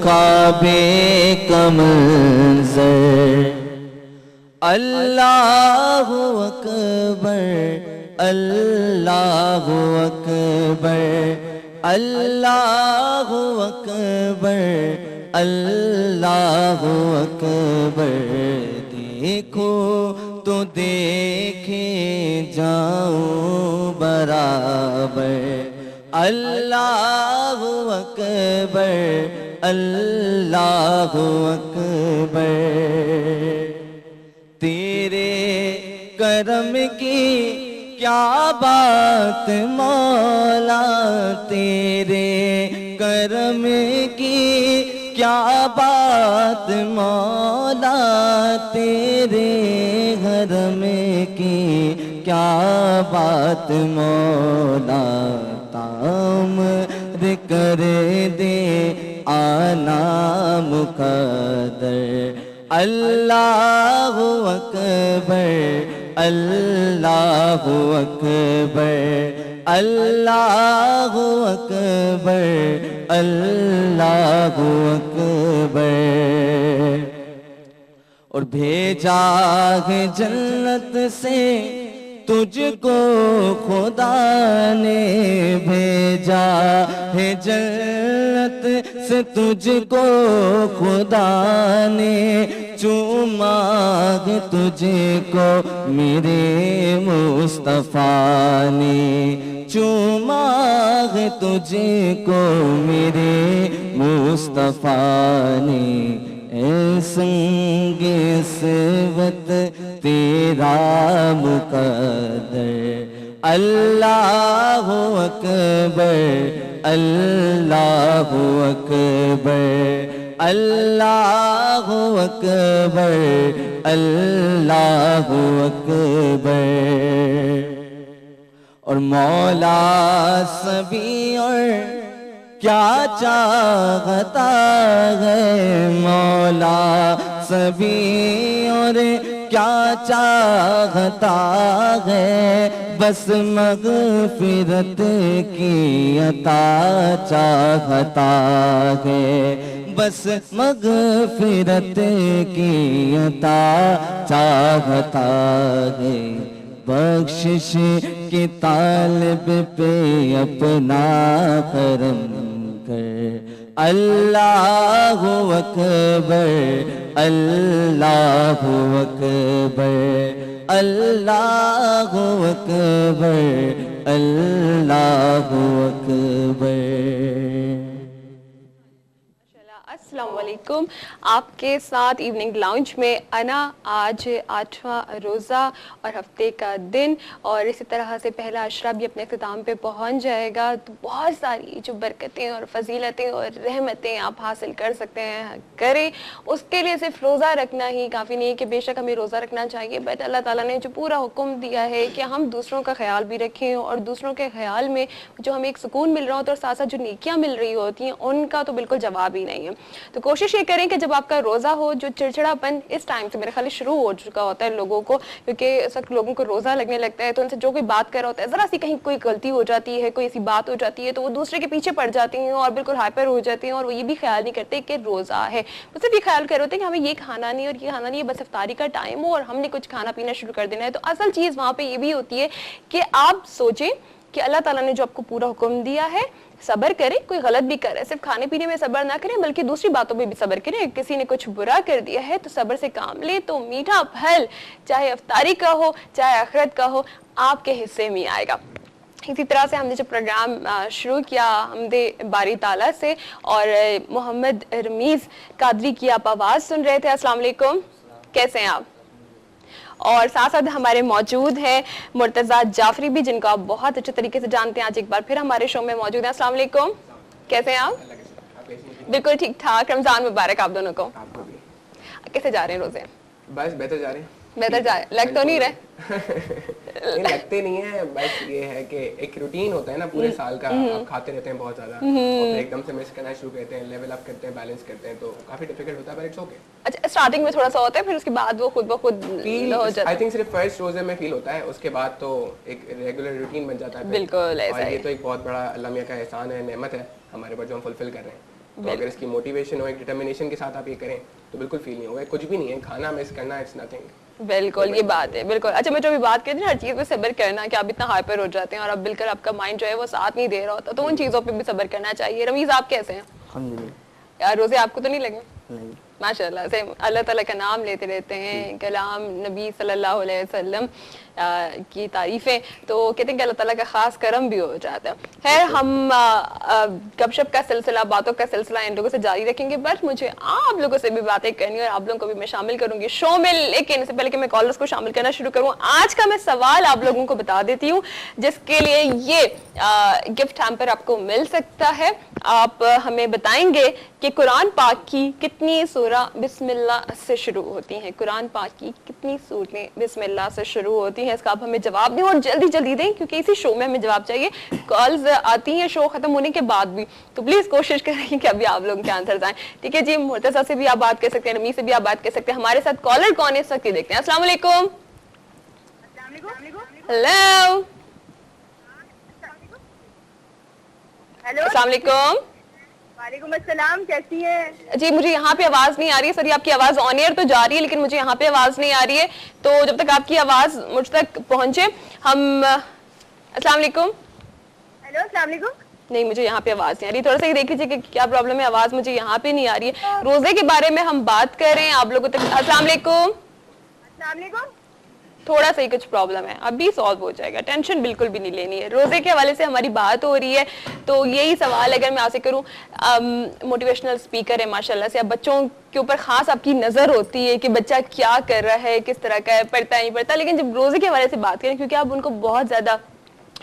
काबे का मंज़र। अल्लाहु अकबर, अल्लाहु अकबर, अल्लाहु अकबर, अल्लाहु अकबर। देखो तो देखे जाऊं बराबर। अल्लाहु अकबर, अल्लाहु अकबर। तेरे करम की क्या बात मौला, तेरे करम की क्या बात मौला, तेरे हरम की क्या बात मौला। तामर कर दे आना मुक़द्दर। अल्लाहु अकबर, अल्लाहु अकबर, अल्लाहु अकबर, अल्लाहु अकबर। और भेजा है जन्नत से तुझको खुदा ने, भेजा है जन्नत से तुझको खुदा ने। चूमा है तुझको मेरे मुस्तफ़ा ने, चूमा है तुझको मेरे मुस्तफ़ा ने। ऐ संगे सेवत तेरा मुक़द्दर। अल्लाहु अकबर, अल्लाहु अकबर, अल्लाहु अकबर, अल्लाहु अकबर। और मौला सभी और क्या चाहता है, मौला सभी और क्या चाहता है। बस मग़फ़िरत की अता चाहता है, बस मग़फ़िरत की अता चाहता है। बख्शिश के तालिब पे अपना करम कर। अल्लाहु अकबर, अल्लाहु अकबर, अल्लाहु अकबर, अल्लाहु अकबर। अस्सलाम वालेकुम। आपके साथ इवनिंग लाउंज में अना। आज 8वां रोज़ा और हफ्ते का दिन, और इसी तरह से पहला अशरा भी अपने इख्तिताम पे पहुंच जाएगा। तो बहुत सारी जो बरकतें और फजीलतें और रहमतें आप हासिल कर सकते हैं, करें। उसके लिए सिर्फ रोज़ा रखना ही काफ़ी नहीं है कि बेशक हमें रोज़ा रखना चाहिए, बट अल्लाह ताला ने जो पूरा हुक्म दिया है कि हम दूसरों का ख्याल भी रखें, और दूसरों के ख्याल में जो हमें एक सुकून मिल रहा होता है और साथ साथ जो नेकियां मिल रही होती हैं उनका तो बिल्कुल जवाब ही नहीं है। तो कोशिश ये करें कि जब आपका रोज़ा हो, जो चिड़चिड़ापन इस टाइम से मेरे ख्याल शुरू हो चुका होता है लोगों को, क्योंकि इस वक्त लोगों को रोज़ा लगने लगता है तो उनसे जो कोई बात कर रहा होता है, ज़रा सी कहीं कोई गलती हो जाती है, कोई ऐसी बात हो जाती है तो वो दूसरे के पीछे पड़ जाती हैं और बिल्कुल हाइपर हो जाती हैं, और वो ये भी ख्याल नहीं करते कि रोज़ा है। वो सिर्फ ये ख्याल कर रहे होते हैं कि हमें ये खाना नहीं और ये खाना नहीं है, बस इफ्तारी का टाइम हो और हमने कुछ खाना पीना शुरू कर देना है। तो असल चीज़ वहाँ पर ये भी होती है कि आप सोचें कि अल्लाह ताला ने जो आपको पूरा हुक्म दिया है, सब्र करें। कोई गलत भी करे, सिर्फ खाने पीने में सब्र ना करें बल्कि दूसरी बातों में भी सब्र करें। किसी ने कुछ बुरा कर दिया है तो सब्र से काम ले, तो मीठा फल चाहे इफ्तारी का हो चाहे आखिरत का हो आपके हिस्से में आएगा। इसी तरह से हमने जो प्रोग्राम शुरू किया हमदे बारी ताला से, और मोहम्मद रमीज़ कादरी की आप आवाज़ सुन रहे थे। अस्सलाम वालेकुम, कैसे हैं आप? और साथ साथ हमारे मौजूद हैं मुर्तज़ा जाफरी भी, जिनको आप बहुत अच्छे तरीके से जानते हैं, आज एक बार फिर हमारे शो में मौजूद हैं। अस्सलाम वालेकुम, कैसे हैं आप? बिल्कुल ठीक ठाक। रमज़ान मुबारक आप दोनों को। कैसे जा रहे हैं रोज़े? बस बेहतर जा रहे हैं। बेहतर जा रहे, लग तो नहीं रहे? नहीं लगते नहीं है, बस ये है कि एक रूटीन होता है ना पूरे साल का, आप खाते रहते हैं बहुत ज़्यादा और फिर एकदम से मिस करना शुरू करते हैं, लेवल अप करते हैं, बैलेंस करते हैं, तो काफ़ी डिफिकल्ट होता है, पर इट्स ओके। अच्छा, स्टार्टिंग में थोड़ा सा होता है, फिर उसके बाद वो खुद ब खुद फील हो जाता है। आई थिंक सिर्फ फर्स्ट रोजे में फील होता है, उसके बाद तो एक रेगुलर रूटीन बन जाता है। बिल्कुल ऐसा और ही। ये तो एक बहुत बड़ा अल्लाह मियां का एहसान है, नेमत है हमारे ऊपर जो हम फुलफिल कर रहे हैं। तो अगर इसकी मोटिवेशन हो, एक डिटर्मिनेशन के साथ आप ये करें तो बिल्कुल फील नहीं होगा। कुछ भी नहीं है, खाना मिस करना इट्स नथिंग। बिल्कुल ये बात है, बिल्कुल। अच्छा मैं जो अभी बात करी हर चीज़ पे सब्र करना, कि आप इतना हाइपर हो जाते हैं और अब बिल्कुल आपका माइंड जो है वो साथ नहीं दे रहा होता, तो उन चीज़ों पे भी सब्र करना चाहिए। रमीज़ आप कैसे हैं? अल्हम्दुलिल्लाह। यार रोज़े आपको तो नहीं लगे? नहीं। माशाल्लाह से अल्लाह ताला का नाम लेते रहते हैं, कलाम नबी सल्लल्लाहु अलैहि वसल्लम की तारीफ़ें, तो कहते हैं कि अल्लाह ताला का ख़ास करम भी हो जाता है। खैर हम गपशप का सिलसिला, बातों का सिलसिला इन लोगों से जारी रखेंगे, बट मुझे आप लोगों से भी बातें करनी है और आप लोगों को भी मैं शामिल करूंगी शो में। लेकिन इससे पहले कि मैं कॉलर्स को शामिल करना शुरू करूँ, आज का मैं सवाल आप लोगों को बता देती हूँ, जिसके लिए ये गिफ्ट हैम्पर आपको मिल सकता है। आप हमें बताएंगे कि कुरान पाक की कितनी सूरह बिस्मिल्लाह से शुरू होती हैं। कुरान पाक की कितनी सूरतें बिस्मिल्लाह से शुरू होती हैं, इसका आप हमें जवाब दें और जल्दी जल्दी दें, क्योंकि इसी शो में हमें जवाब चाहिए। कॉल्स आती हैं शो खत्म होने के बाद भी, तो प्लीज कोशिश करें कि अभी आप लोगों के आंसर आए। ठीक है जी, मुर्तजा से भी आप बात कर सकते हैं, रमी से भी आप बात कर सकते हैं। हमारे साथ कॉलर कौन है इस वक्त देखते हैं। अस्सलाम वालेकुम। हेलो, अस्सलाम वालेकुम। वालेकुम अस्सलाम, कैसी हैं? जी मुझे यहाँ पे आवाज नहीं आ रही है। सॉरी, आपकी आवाज ऑन एयर तो जा रही है, लेकिन मुझे यहाँ पे आवाज नहीं आ रही है, तो जब तक आपकी आवाज मुझ तक पहुंचे हम अस्सलाम वालेकुम। हेलो, अस्सलाम वालेकुम। नहीं, मुझे यहाँ पे आवाज नहीं आ रही, थोड़ा सा ही देख लीजिए कि क्या प्रॉब्लम है, आवाज मुझे यहाँ पे नहीं आ रही है। रोजे के बारे में हम बात कर रहे हैं आप लोगों तक। अस्सलाम वालेकुम। अस्सलाम वालेकुम। थोड़ा सा ही कुछ प्रॉब्लम है, अभी सॉल्व हो जाएगा, टेंशन बिल्कुल भी नहीं लेनी है। रोजे के हवाले से हमारी बात हो रही है, तो यही सवाल अगर मैं आपसे करूं, मोटिवेशनल स्पीकर है माशाल्लाह से, अब बच्चों के ऊपर खास आपकी नजर होती है कि बच्चा क्या कर रहा है, किस तरह का है, पढ़ता है नहीं पढ़ता, लेकिन जब रोजे के हवाले से बात करें, क्योंकि आप उनको बहुत ज्यादा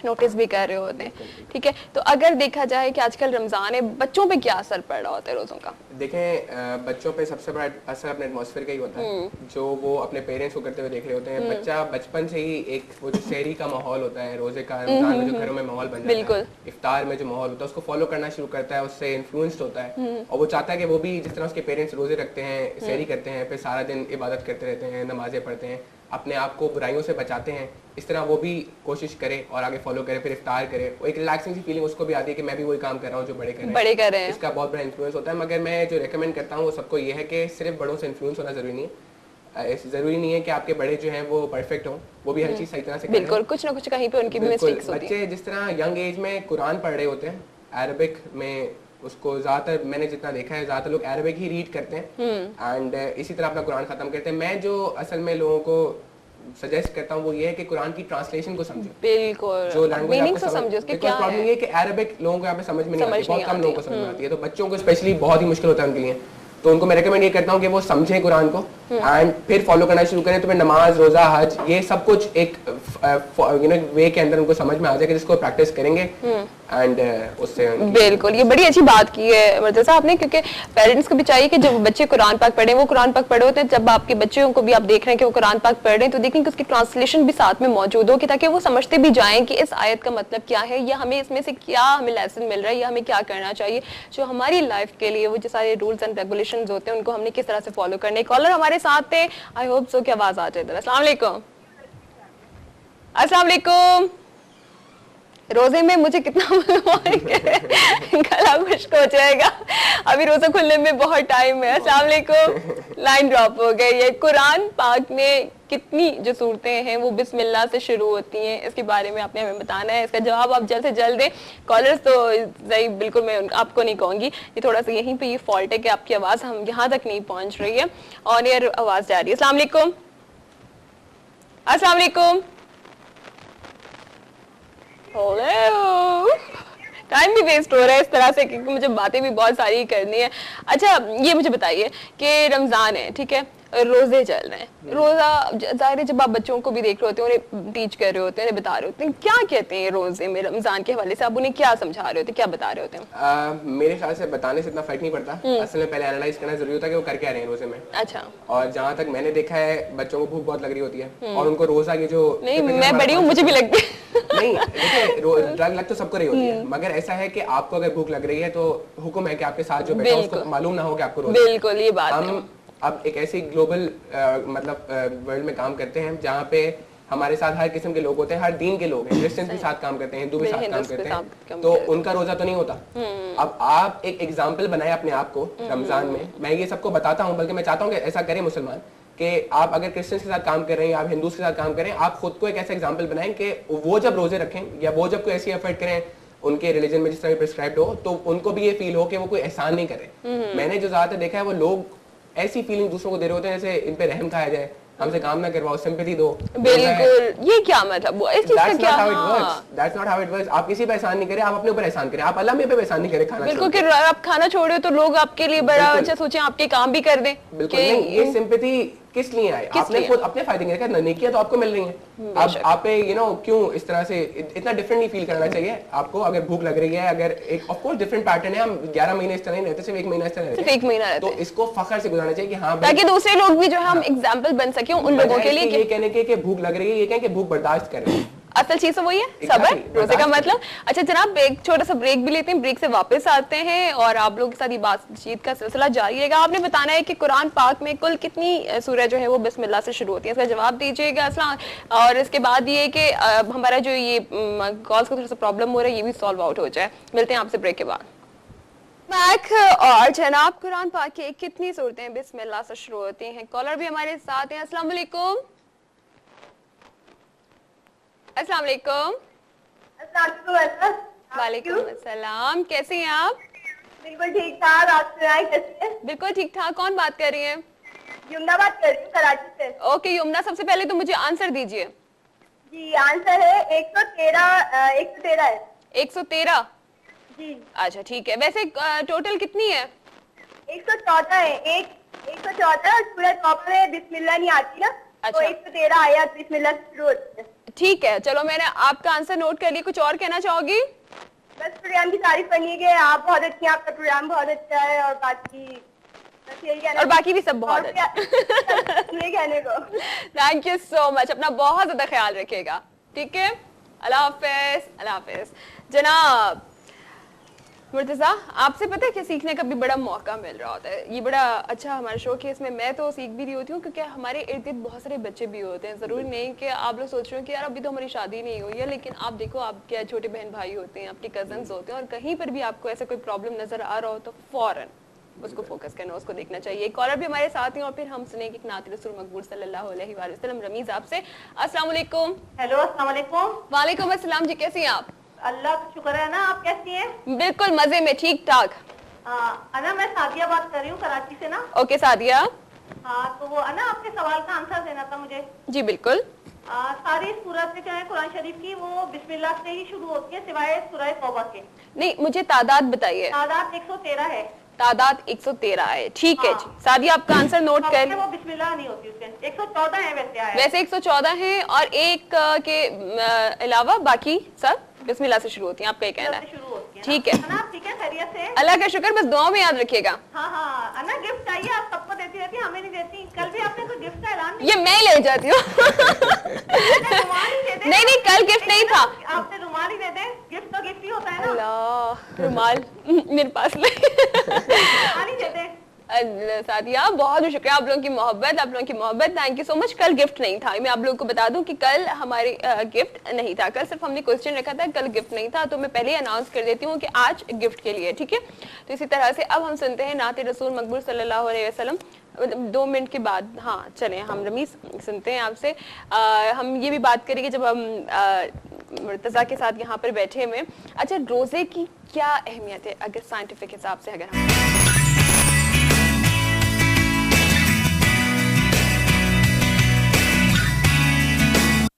नोटिस भी कर रहे होते हैं, ठीक है, तो अगर देखा जाए कि आजकल रमजान है, बच्चों पे क्या असर पड़ रहा होता है रोजों का? देखें, बच्चों पे सबसे बड़ा असर अपने एटमॉस्फेयर का ही होता है, जो वो अपने पेरेंट्स को करते हुए देख रहे होते हैं। बच्चा बचपन से ही एक वो जो शहरी का माहौल होता है, रोजे का, रमजान में जो घरों में माहौल बन जाता है, इफ्तार में जो माहौल होता है, उसको फॉलो करना शुरू करता है, उससे इन्फ्लुएंस्ड होता है, और वो चाहता है कि वो भी जिस तरह उसके पेरेंट्स रोजे रखते हैं, शहरी करते हैं, फिर सारा दिन इबादत करते रहते हैं, नमाजें पढ़ते हैं, अपने आप को बुराइयों से बचाते हैं, इस तरह वो भी कोशिश करे और आगे फॉलो करे, फिर इफ्तार करे। वो एक रिलैक्सिंग सी फीलिंग उसको भी आती है कि मैं भी वही काम कर रहा हूँ जो बड़े कर रहे हैं। इसका बहुत बड़ा इन्फ्लुएंस होता है। मगर मैं जो रेकमेंड करता हूँ वो सबको ये है कि सिर्फ बड़ों से इन्फ्लुएंस होना जरूरी नहीं है। जरूरी नहीं है कि आपके बड़े जो हैं वो परफेक्ट हों, वो भी हर चीज़ सही तरह से करें। बिल्कुल, कुछ ना कुछ कहीं पे उनकी भी मिस्टेक्स होती है। बच्चे जिस तरह यंग एज में कुरान पढ़ रहे होते हैं, अरबिक में उसको ज़्यादातर मैंने जितना देखा है, ज़्यादातर लोग अरबिक ही रीड करते हैं एंड इसी तरह अपना कुरान ख़त्म करते हैं। मैं जो असल में लोगों को सजेस्ट करता हूँ वो ये है कि कुरान की ट्रांसलेशन को समझो, बिल्कुल, जो लैंग्वेज मीनिंग को समझो, उसके क्या प्रॉब्लम ये है कि अरबिक लोगों को यहाँ पे समझ में नहीं आती, बहुत कम लोगों को समझ में आती है, तो बच्चों को स्पेशली बहुत ही मुश्किल होता है उनके लिए। तो उनको मैं रेकमेंड ये करता हूँ कि वो समझें कुरान को एंड फिर फॉलो करना शुरू करें, तो फिर नमाज, रोजा, हज, ये सब कुछ एक वे के अंदर उनको समझ में आ जाएगा, जिसको प्रैक्टिस करेंगे एंड उससे बिल्कुल। ये बड़ी अच्छी बात की है मर्ज़ा साहब आपने, क्योंकि पेरेंट्स को भी चाहिए कि जब बच्चे कुरान पाक पढ़े, वो कुरान पाक पढ़े होते हैं, जब आपके बच्चों को भी आप देख रहे हैं कि वो कुरान पाक पढ़ रहे हैं, तो देखें कि उसकी ट्रांसलेशन भी साथ में मौजूद हो, कि ताकि वो समझते भी जाएं कि इस आयत का मतलब क्या है, या हमें इसमें से क्या हमें लेसन मिल रहा है, या हमें क्या करना चाहिए जो हमारी लाइफ के लिए वो जो सारे रूल्स एंड रेगुलेशंस होते हैं उनको हमने किस तरह से फॉलो करने। कॉलर हमारे साथ थे, आई होप सो कि आवाज आ जाए। अस्सलाम वालेकुम। अस्सलाम वालेकुम। रोजे में मुझे कितना गला खुश्क हो जाएगा, अभी रोजा खुलने में बहुत टाइम है। अस्सलाम वालेकुम। लाइन ड्रॉप हो गई है। कुरान पाक में कितनी जो सूरतें हैं वो बिस्मिल्लाह से शुरू होती हैं, इसके बारे में आपने हमें बताना है, इसका जवाब आप जल्द से जल्द दें। कॉलर्स तो सही बिल्कुल मैं आपको नहीं कहूँगी, ये थोड़ा सा यहीं पे ये फॉल्ट है कि आपकी आवाज़ हम यहाँ तक नहीं पहुँच रही है, ऑन एयर आवाज़ जा रही है। अस्सलाम वालेकुम। अस्सलाम वालेकुम। टाइम भी वेस्ट हो रहा है इस तरह से, क्योंकि मुझे बातें भी बहुत सारी करनी है। अच्छा ये मुझे बताइए कि रमजान है, ठीक है, रोजे चल रहे हैं, रोजा जाहिर है जब आप बच्चों को भी देख रहे होते हैं, उन्हें टीच कर रहे होते हैं, उन्हें बता रहे होते हैं, क्या कहते हैं रोजे में रमजान के हवाले से, आप उन्हें क्या समझा रहे होते हैं, क्या बता रहे होते हैं? मेरे ख्याल से बताने से इतना फर्क नहीं पड़ता, असल में पहले एनालाइज करना जरूरी होता है कि वो कर क्या रहे हैं रोजे में। अच्छा। और जहाँ तक मैंने देखा है, बच्चों को भूख बहुत लग रही होती है और उनको रोजा की जो नहीं, मैं बड़ी हूँ, मुझे भी लगती है नहीं देखिए, ड्रग लग तो सबको रही होती है, मगर ऐसा है कि आपको अगर भूख लग रही है तो हुक्म है कि आपके साथ जो बैठा है उसको मालूम ना हो कि आपको रोजा। बिल्कुल, ये बात हम अब एक ऐसी ग्लोबल मतलब वर्ल्ड में काम करते हैं जहाँ पे हमारे साथ हर किस्म के लोग होते हैं, हर दीन के लोग हैं, क्रिश्चियंस भी साथ काम करते हैं, हिंदू भी साथ काम करते हैं, तो उनका रोजा तो नहीं होता। अब आप एक एग्जाम्पल बनाए अपने आप को रमजान में, मैं ये सबको बताता हूँ, बल्कि मैं चाहता हूँ कि ऐसा करें मुसलमान कि आप अगर क्रिश्चियंस के साथ काम कर रहे हैं, आप हिंदूज के साथ काम करें, आप खुद को एक ऐसा एग्जाम्पल बनाएं कि वो जब रोजे रखें या वो जब कोई ऐसी एफर्ट करें उनके रिलीजन में जिस तरह प्रिस्क्राइब्ड हो, तो उनको भी ये फील हो कि वो कोई एहसान नहीं करे। मैंने जो ज्यादातर देखा है वो लोग ऐसी फीलिंग दूसरों को दे रहे होते हैं जैसे इन पे रहम खाया जाए, हमसे काम ना करवाओ, सिंपैथी दो। बिल्कुल, ये क्या मतलब, इस चीज का क्या? That's not how it works. आप किसी पे एहसान नहीं करें, आप अपने ऊपर एहसान करें, आप अल्लाह पे एहसान नहीं करें। खाना बिल्कुल कि आप खाना छोड़े तो लोग आपके लिए बड़ा अच्छा सोचें, आपके काम भी कर दें। बिल्कुल नहीं, ये सिंपैथी किस लिए आए? आपने खुद अपने फायदे के लिए देखा, नेकियां तो आपको मिल रही हैं। अब आप पे क्यों इस तरह से इतना डिफरेंट नहीं फील करना चाहिए आपको। अगर भूख लग रही है, अगर एक ऑफ कोर्स डिफरेंट पैटर्न है, हम 11 महीने इस तरह नहीं रहते, सिर्फ 1 महीना इस तरह रहते, 1 महीना रहते, तो इसको फखर से गुजारना चाहिए कि हाँ, ताकि दूसरे लोग भी जो है हम एग्जांपल बन सके उन लोगों के लिए। ये कहने के कि भूख लग रही है, ये कहें कि भूख बर्दाश्त कर रहे हैं, असल चीज तो वही है, सब्र, रोजे का मतलब। अच्छा जनाब, एक छोटा सा ब्रेक भी लेते हैं, ब्रेक से वापस आते हैं और आप लोगों के साथ ये बातचीत का सिलसिला जारी रहेगा। आपने बताना है कि कुरान पाक में कुल कितनी सूरह जो है वो बिस्मिल्लाह से शुरू होती है, इसका जवाब दीजिएगा। और इसके बाद ये कि हमारा जो ये कॉल्स का थोड़ा सा प्रॉब्लम हो रहा है ये भी सॉल्व आउट हो जाए। मिलते हैं आपसे ब्रेक के बाद। बैक और जनाब, कुरान पाक की कितनी सूरतें बिस्मिल्लाह से शुरू होती हैं? कॉलर भी हमारे साथ हैं। अस्सलाम वालेकुम। अस्सलाम वालेकुम। वालेकुम अस्सलाम, कैसे हैं आप? बिल्कुल ठीक ठाक, आप सुनाएं कैसे हैं? बिल्कुल ठीक ठाक। कौन बात कर रही हैं? यमुना बात कर रही हूँ कराची से। ओके यमुना, सबसे पहले तो मुझे आंसर दीजिए। जी आंसर है 113 है। 113 जी। अच्छा ठीक है। वैसे टोटल कितनी है? 114 है। 114 सूरह तौबा में बिस्मिल्लाह नहीं आती ना, तो 113 आयत बिस्मिल्लाह से शुरू होती है। ठीक है, चलो मैंने आपका आंसर नोट कर लिया। कुछ और कहना चाहोगी? बस प्रोग्राम की तारीफ करनी है कि आप बहुत अच्छी हैं, आपका प्रोग्राम बहुत अच्छा है, और बाकी बस यही कहना, और बाकी भी सब बहुत अच्छा ये कहने को। थैंक यू सो मच, अपना बहुत ज्यादा ख्याल रखिएगा, ठीक है? अल्लाह हाफिज। अल्लाह हाफिज। जनाब मुर्तजा, आपसे पता है कि सीखने का भी बड़ा मौका मिल रहा होता है, ये बड़ा अच्छा हमारा शो है, इसमें मैं तो सीख भी रही होती हूँ क्योंकि हमारे इर्द गिर्द बहुत सारे बच्चे भी होते हैं। ज़रूरी नहीं कि आप लोग सोच रहे हो कि यार अभी तो हमारी शादी नहीं हुई है, लेकिन आप देखो आपके छोटे बहन भाई होते हैं, आपके कजन्स होते हैं, और कहीं पर भी आपको ऐसा कोई प्रॉब्लम नजर आ रहा हो तो फौरन उसको फोकस करना, उसको देखना चाहिए। कॉलर भी हमारे साथ हैं और फिर हम सुनेंगे कि नात रसूल मकबूल सल्लल्लाहु अलैहि वसल्लम। रमीज आपसे। अस्सलाम वालेकुम। हेलो अस्सलाम वालेकुम। वालेकुम अस्सलाम जी, कैसी हैं आप? अल्लाह का शुक्र है ना, आप कैसी हैं? बिल्कुल मजे में, ठीक ठाक। अना मैं सादिया बात कर रही हूँ कराची से ना। ओके सादिया। हाँ तो वो अना आपके सवाल का आंसर देना था मुझे। जी बिल्कुल। सारी सूरत जो है कुरान शरीफ की वो बिस्मिल्लाह से ही शुरू होती है सिवाय सूरह तौबा के। नहीं, मुझे तादाद बताइए। तादाद 113 है। तादाद 113 है, ठीक है जी। सादिया आपका आंसर नोट कर। वो बिस्मिल्लाह नहीं होती उसके। 114 है वैसे आया। वैसे 114 है और एक के अलावा बाकी सब बिस्मिल्लाह से शुरू होती हैं, आपका ये कहना है? ठीक है, ठीक है, खैरियत से? अल्लाह का शुक्र, बस दुआ में याद रखिएगा। हाँ हाँ, अन्ना गिफ्ट चाहिए, आप सबको देती रहती हैं, हमें नहीं देती। कल भी आपने कोई गिफ्ट का ऐलान नहीं, ये मैं ले जाती हूँ। नहीं, कल गिफ्ट नहीं था। आपने रुमाल ही दे दे, गिफ्ट तो गिफ्ट ही होता है ना। अल्लाह, रुमाल मेरे पास नहीं। दे दे। सादिया बहुत बहुत शुक्रिया, आप लोगों की मोहब्बत, आप लोगों की मोहब्बत, थैंक यू सो मच। कल गिफ्ट नहीं था, मैं आप लोगों को बता दूं कि कल हमारे गिफ्ट नहीं था, कल सिर्फ हमने क्वेश्चन रखा था, कल गिफ्ट नहीं था, तो मैं पहले ही अनाउंस कर देती हूँ कि आज गिफ्ट के लिए, ठीक है? तो इसी तरह से अब हम सुनते हैं नात रसूल मकबूल सल्लल्लाहु अलैहि वसल्लम 2 मिनट के बाद। हाँ चलें, हम रमीज सुनते हैं आपसे। हम ये भी बात करेंगे जब हम मुर्तजा के साथ यहाँ पर बैठे हुए। अच्छा, रोजे की क्या अहमियत है अगर साइंटिफिक हिसाब से अगर हम